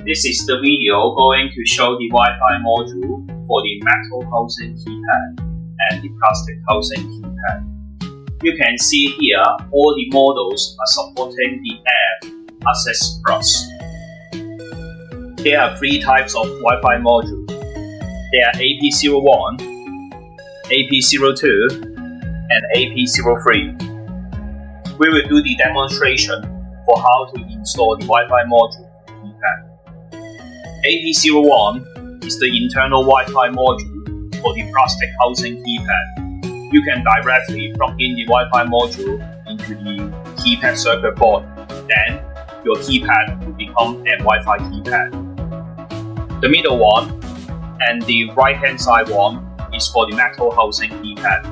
This is the video going to show the Wi-Fi module for the metal housing keypad and the plastic housing keypad. You can see here all the models are supporting the app Access Plus. There are three types of Wi-Fi modules. There are AP01, AP02, and AP03. We will do the demonstration for how to install the Wi-Fi module keypad. AP01 is the internal Wi-Fi module for the plastic housing keypad. You can directly plug in the Wi-Fi module into the keypad circuit board. Then your keypad will become a Wi-Fi keypad. The middle one and the right-hand side one is for the metal housing keypad.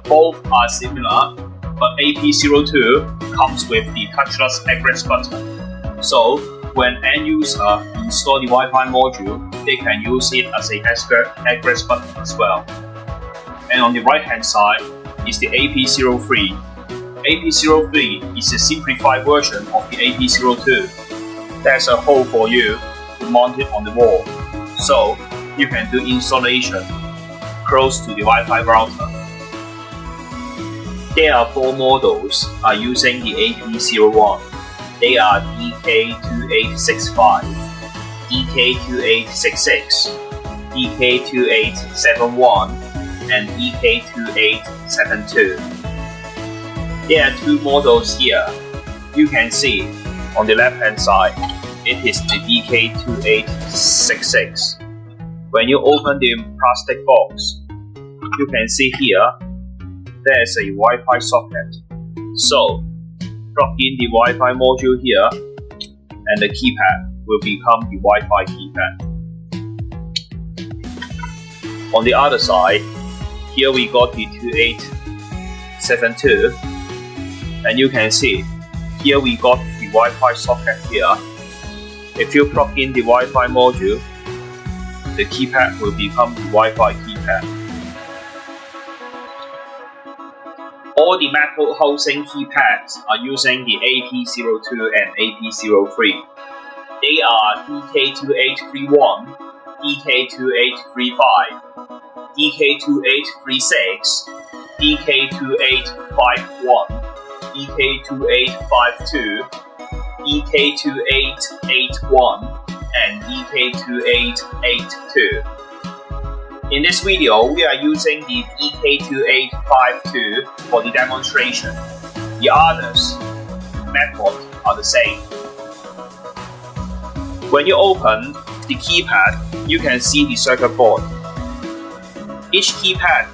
Both are similar, but AP02 comes with the touchless egress button. So when end user install the Wi-Fi module, they can use it as a egress button as well. And on the right-hand side is the AP03. AP03 is a simplified version of the AP02. There's a hole for you to mount it on the wall, so you can do installation close to the Wi-Fi router. There are four models using the AP01. They are DK-2865, DK-2866, DK-2871, and DK-2872. There are two models here. You can see on the left hand side, it is the DK-2866. When you open the plastic box, you can see here there is a Wi-Fi socket. So plug in the Wi-Fi module here, and the keypad will become the Wi-Fi keypad. On the other side, here we got the 2872, and you can see here we got the Wi-Fi socket here. If you plug in the Wi-Fi module, the keypad will become the Wi-Fi keypad. All the metal housing keypads are using the AP02 and AP03. They are DK-2831, DK-2835, DK-2836, DK-2851, DK-2852, DK-2881, and DK-2882. In this video, we are using the DK-2852 for the demonstration. The others methods are the same. When you open the keypad, you can see the circuit board. Each keypad,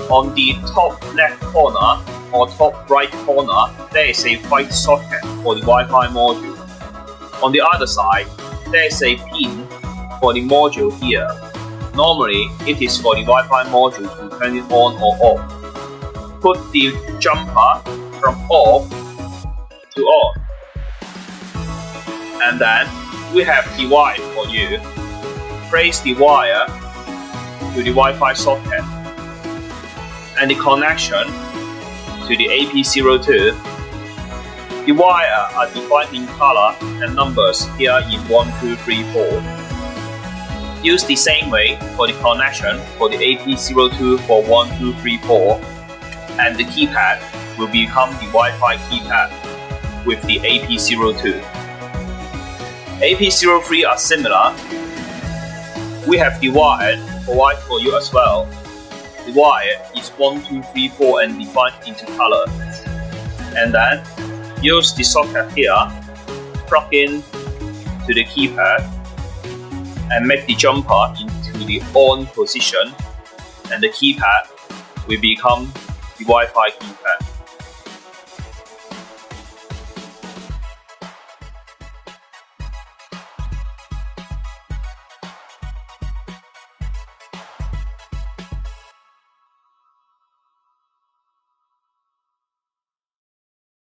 on the top left corner or top right corner, there is a white socket for the Wi-Fi module. On the other side, there is a pin for the module here. Normally, it is for the Wi-Fi module to turn it on or off. Put the jumper from off to on. And then we have the wire for you. Place the wire to the Wi-Fi socket and the connection to the AP02. The wires are defined in color and numbers here in 1, 2, 3, 4. Use the same way for the connection for the AP02 for 1, 2, 3, 4, and the keypad will become the Wi-Fi keypad with the AP02. AP03 are similar. We have the wire provided for you as well. The wire is 1, 2, 3, 4 and defined into color. And then use the socket here, plug in to the keypad, and make the jumper into the on position, and the keypad will become the Wi-Fi keypad.